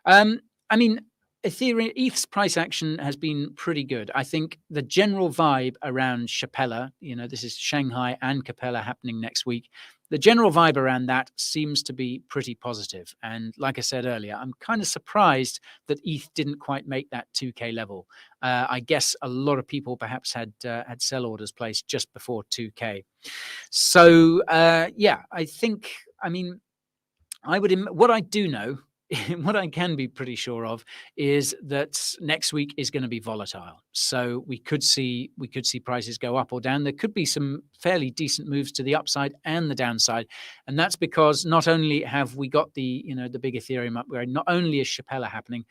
I mean, ETH's price action has been pretty good. I think the general vibe around Capella, this is Shanghai and Capella happening next week. The general vibe around that seems to be pretty positive. And like I said earlier, I'm kind of surprised that ETH didn't quite make that 2K level. I guess a lot of people perhaps had sell orders placed just before 2K. So yeah, I think, I mean, what I do know, what I can be pretty sure of is that next week is going to be volatile. So we could see prices go up or down. There could be some fairly decent moves to the upside and the downside. And that's because not only have we got the big Ethereum upgrade, not only is Capella happening,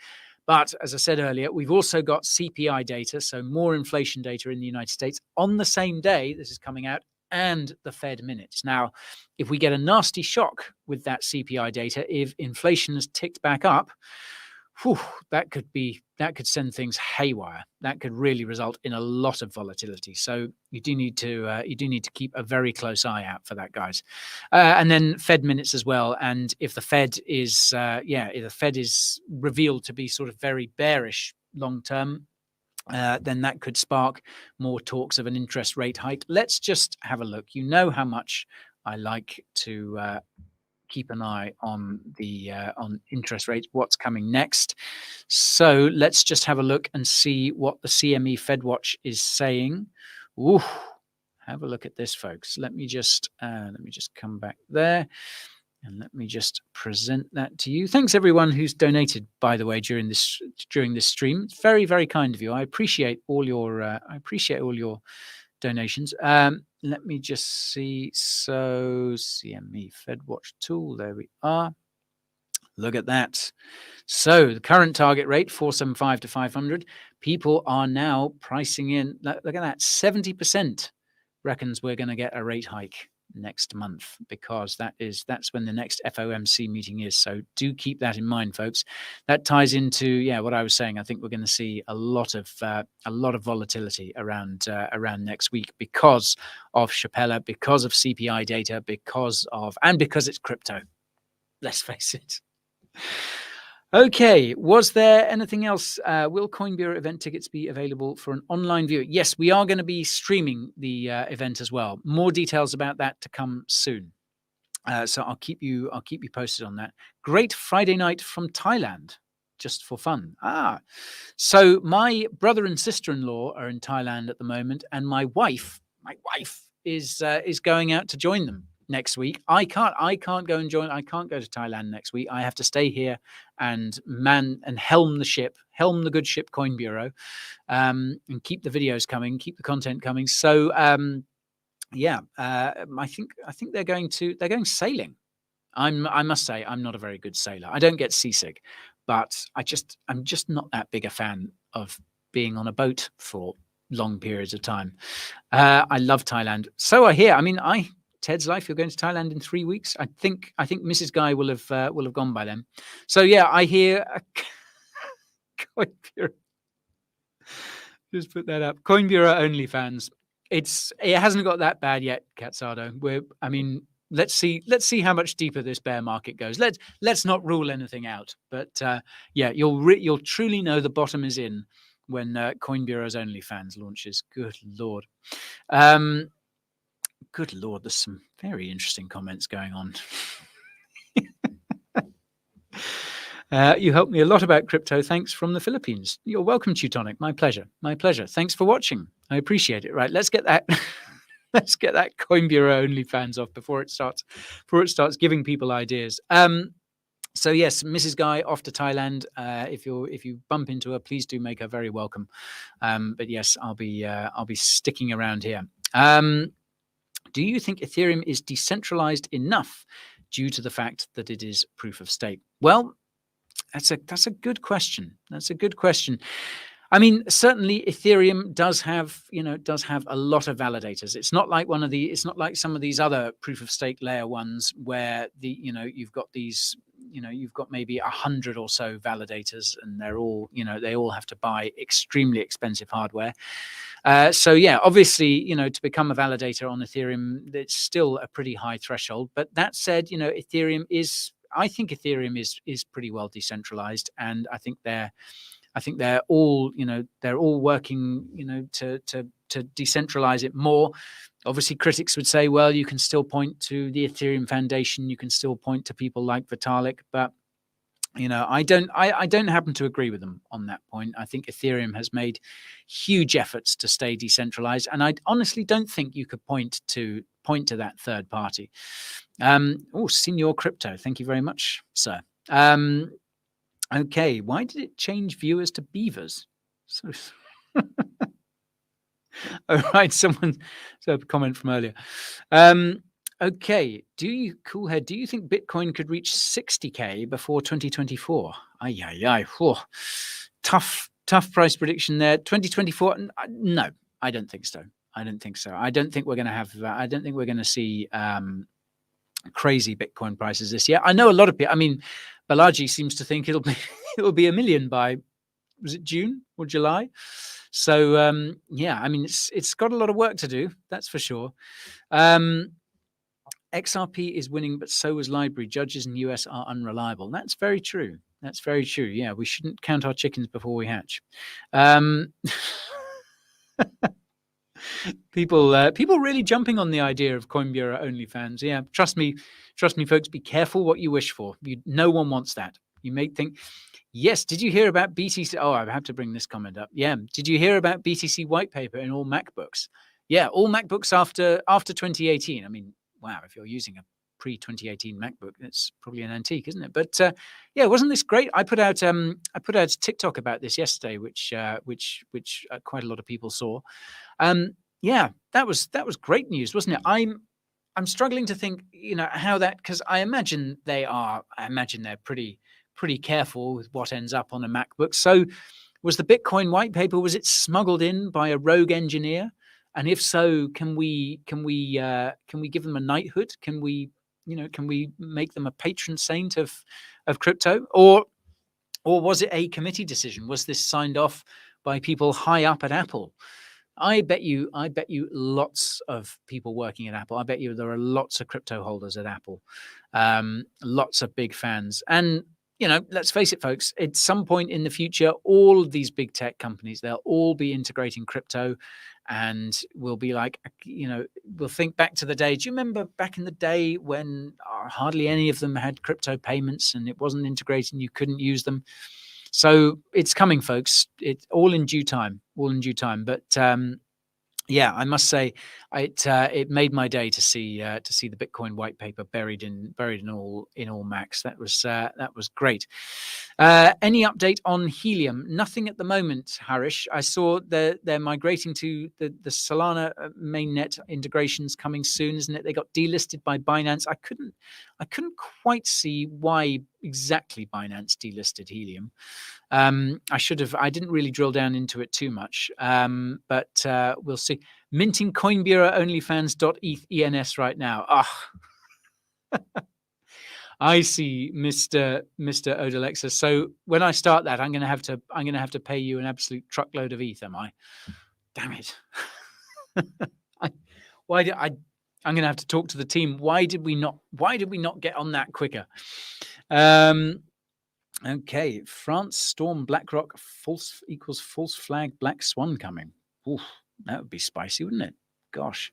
but as I said earlier, we've also got CPI data, so more inflation data in the United States on the same day this is coming out, and the Fed minutes. Now, if we get a nasty shock with that CPI data, if inflation has ticked back up, that could send things haywire. That could really result in a lot of volatility. So you do need to keep a very close eye out for that, guys. And then Fed minutes as well. And if the Fed is revealed to be sort of very bearish long term, then that could spark more talks of an interest rate hike. Let's just have a look. You know how much I like to keep an eye on the on interest rates, what's coming next. So let's just have a look and see what the CME FedWatch is saying. Ooh, have a look at this, folks. Let me just come back there. And let me just present that to you. Thanks everyone who's donated, by the way, during this stream. It's very, very kind of you. I appreciate all your donations. Let me just see. So CME FedWatch tool. There we are. Look at that. So the current target rate 475 to 500. People are now pricing in. Look at that. 70% reckons we're going to get a rate hike next month, because that's when the next FOMC meeting is. So do keep that in mind, folks. That ties into what I was saying. I think we're going to see a lot of volatility around next week because of Capella, because of CPI data, because it's crypto. Let's face it. Okay, was there anything else? Will Coin Bureau event tickets be available for an online view? Yes, we are going to be streaming the event as well. More details about that to come soon. So I'll keep you posted on that. Great Friday night from Thailand. just for fun. So my brother and sister-in-law are in Thailand at the moment, and my wife is going out to join them next week. I can't go and join. I can't go to Thailand next week. I have to stay here and helm the good ship Coin Bureau, and keep the videos coming, keep the content coming. So I think they're going sailing. I must say I'm not a very good sailor. I don't get seasick, but I'm just not that big a fan of being on a boat for long periods of time. I love Thailand. So I hear. I mean, Ted's Life, you're going to Thailand in 3 weeks. I think Mrs. Guy will have gone by then. So yeah, I hear Coin Bureau. Just put that up. Coin Bureau OnlyFans. It hasn't got that bad yet, Catsado. Let's see how much deeper this bear market goes. Let's not rule anything out. But you'll truly know the bottom is in when Coin Bureau's OnlyFans launches. Good Lord. Good Lord, there's some very interesting comments going on. You helped me a lot about crypto. Thanks from the Philippines. You're welcome, Teutonic. My pleasure. My pleasure. Thanks for watching. I appreciate it. Right, let's get that. Let's get that Coin Bureau OnlyFans off before it starts giving people ideas. So yes, Mrs. Guy off to Thailand. If you bump into her, please do make her very welcome. But yes, I'll be sticking around here. Do you think Ethereum is decentralized enough due to the fact that it is proof of stake? Well, that's a good question. That's a good question. I mean, certainly Ethereum does have a lot of validators. It's not like some of these other proof of stake layer ones where you've got maybe 100 or so validators, and they're all, they all have to buy extremely expensive hardware. So yeah, obviously, to become a validator on Ethereum, it's still a pretty high threshold. But that said, Ethereum is pretty well decentralized, and I think they're all working to decentralize it more. Obviously, critics would say, well, you can still point to the Ethereum Foundation, you can still point to people like Vitalik, but I don't happen to agree with them on that point. I think Ethereum has made huge efforts to stay decentralized, and I honestly don't think you could point to that third party. Senior Crypto, thank you very much, sir. Okay, why did it change viewers to beavers? So, all right, so a comment from earlier. Okay, do you think Bitcoin could reach 60K before 2024? Tough price prediction there. 2024? No, I don't think so. I don't think we're going to see crazy Bitcoin prices this year. I know a lot of people. I mean, Balaji seems to think it'll be $1 million by, was it June or July? So I mean, it's got a lot of work to do, that's for sure. XRP is winning, but so is Library. Judges in the US are unreliable. That's very true. Yeah, we shouldn't count our chickens before we hatch. People really jumping on the idea of Coin Bureau OnlyFans. Yeah, trust me, folks. Be careful what you wish for. No one wants that. You may think, yes. Did you hear about BTC? Oh, I have to bring this comment up. Yeah. Did you hear about BTC Whitepaper in all MacBooks? Yeah, all MacBooks after 2018. I mean, wow. If you're using a pre-2018 MacBook, it's probably an antique, isn't it? But yeah, wasn't this great? I put out a TikTok about this yesterday, which quite a lot of people saw. Yeah, that was great news, wasn't it? I'm struggling to think, how that, because I imagine they're pretty careful with what ends up on a MacBook. So was the Bitcoin white paper, was it smuggled in by a rogue engineer? And if so, can we give them a knighthood? Can we make them a patron saint of crypto? Or was it a committee decision? Was this signed off by people high up at Apple? I bet you lots of people working at Apple. I bet you there are lots of crypto holders at Apple, lots of big fans. And, let's face it, folks, at some point in the future, all of these big tech companies, they'll all be integrating crypto, and we'll be like, we'll think back to the day. Do you remember back in the day when hardly any of them had crypto payments and it wasn't integrated and you couldn't use them? So it's coming, folks. It's all in due time. All in due time. But yeah, I must say, it made my day to see the Bitcoin white paper buried in all Macs. That was great. Any update on Helium? Nothing at the moment, Harish. I saw they're migrating to the Solana mainnet integrations coming soon, isn't it? They got delisted by Binance. I couldn't quite see why exactly Binance delisted Helium. I didn't really drill down into it too much, but we'll see. Minting Coin Bureau OnlyFans.ETH right now. I see, Mr. Odalexa. So when I start that, I'm going to have to pay you an absolute truckload of ETH, am I? Damn it! I'm going to have to talk to the team. Why did we not get on that quicker? Okay, France storm BlackRock false equals false flag black swan coming. Oof, that would be spicy, wouldn't it? Gosh,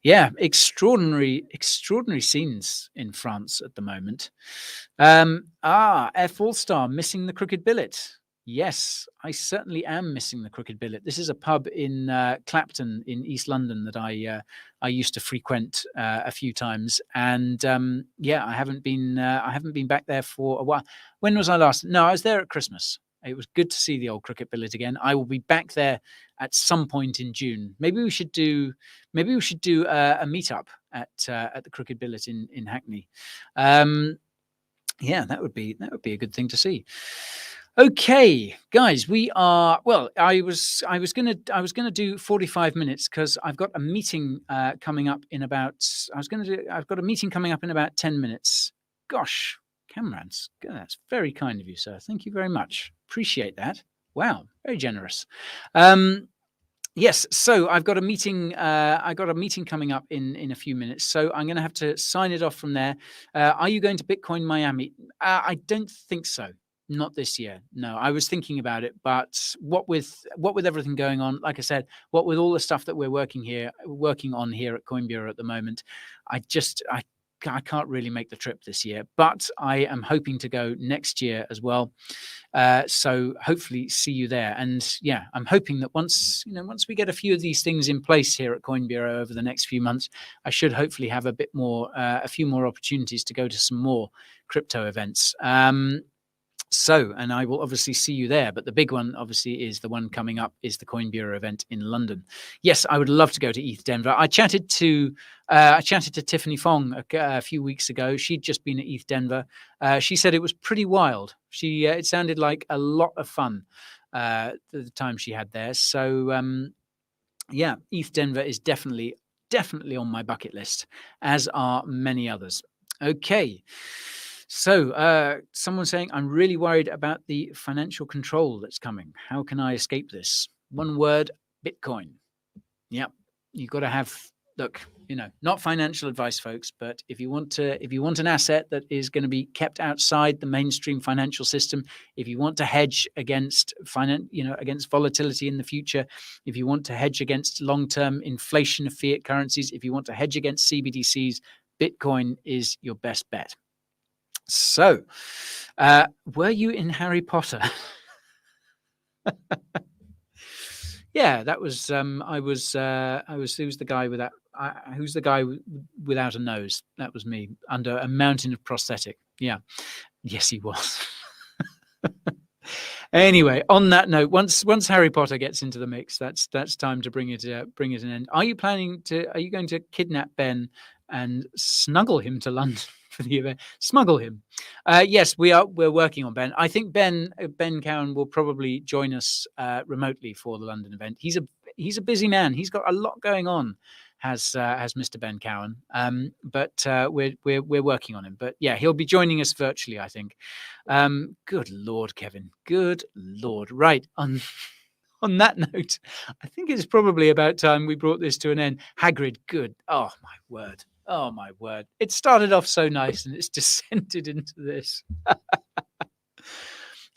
yeah, extraordinary scenes in France at the moment. F All Star missing the crooked billet. Yes, I certainly am missing the crooked billet. This is a pub in Clapton in East London that I used to frequent a few times, and yeah, I haven't been back there for a while. When was I last? No, I was there at Christmas. It was good to see the old cricket billet again. I will be back there at some point in June. Maybe we should do a meetup at the cricket billet in Hackney. Yeah, that would be a good thing to see. Okay, guys, we are well. I was gonna do 45 minutes because I've got a meeting coming up in about. I've got a meeting coming up in about 10 minutes. Gosh, Camerans, that's very kind of you, sir. Thank you very much. Appreciate that. Wow, very generous. Yes, so I've got a meeting. I got a meeting coming up in a few minutes, so I'm going to have to sign it off from there. Are you going to Bitcoin Miami? I don't think so. Not this year. No, I was thinking about it, but what with everything going on, like I said, what with all the stuff that we're working on here at Coin Bureau at the moment, I can't really make the trip this year, but I am hoping to go next year as well. So hopefully see you there. And yeah, I'm hoping that once we get a few of these things in place here at Coin Bureau over the next few months, I should hopefully have a few more opportunities to go to some more crypto events. So, and I will obviously see you there, but the big one obviously is the one coming up is the Coin Bureau event in London. Yes, I would love to go to ETH Denver. I chatted to Tiffany Fong a few weeks ago. She'd just been at ETH Denver. She said it was pretty wild. It sounded like a lot of fun the time she had there. So yeah, ETH Denver is definitely on my bucket list, as are many others. Okay. So someone's saying, I'm really worried about the financial control that's coming. How can I escape this? One word, Bitcoin. Yeah, you've got to have, look, not financial advice, folks, but if you want an asset that is going to be kept outside the mainstream financial system, if you want to hedge against against volatility in the future, if you want to hedge against long-term inflation of fiat currencies, if you want to hedge against CBDCs, Bitcoin is your best bet. So, were you in Harry Potter? Yeah, that was. I was. Who's the guy without? Who's the guy without a nose? That was me under a mountain of prosthetic. Yeah, yes, he was. Anyway, on that note, once Harry Potter gets into the mix, that's time to bring it an end. Are you going to kidnap Ben and snuggle him to London for the event? Smuggle him? Yes, we're working on Ben. I think Ben Cowan will probably join us remotely for the London event. He's a busy man. He's got a lot going on. Has Mr. Ben Cowan, but we're working on him. But yeah, he'll be joining us virtually, I think. Good Lord, Kevin. Good Lord. Right, on that note, I think it's probably about time we brought this to an end. Hagrid, good. Oh my word. Oh my word. It started off so nice and it's descended into this.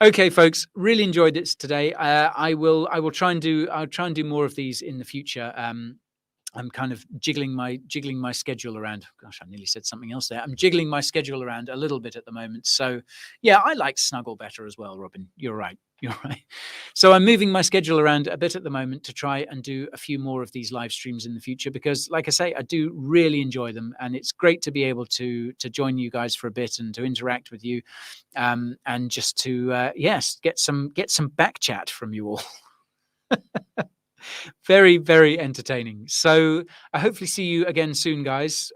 Okay, folks, really enjoyed this today. I'll try and do more of these in the future. I'm kind of jiggling my schedule around. Gosh, I nearly said something else there. I'm jiggling my schedule around a little bit at the moment. So yeah, I like snuggle better as well, Robin. You're right. You're right. So I'm moving my schedule around a bit at the moment to try and do a few more of these live streams in the future, because like I say, I do really enjoy them, and it's great to be able to join you guys for a bit and to interact with you, and just to yes, get some back chat from you all. Very, very entertaining. So I hopefully see you again soon, guys.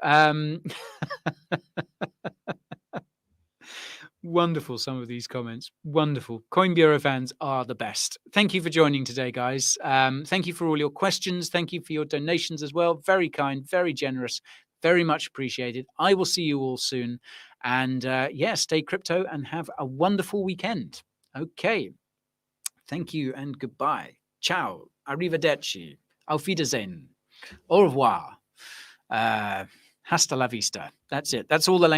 Wonderful, some of these comments. Wonderful. Coin Bureau fans are the best. Thank you for joining today, guys. Thank you for all your questions. Thank you for your donations as well. Very kind, very generous, very much appreciated. I will see you all soon. And yeah, stay crypto and have a wonderful weekend. Okay. Thank you and goodbye. Ciao. Arrivederci. Auf Wiedersehen. Au revoir. Hasta la vista. That's it. That's all the language.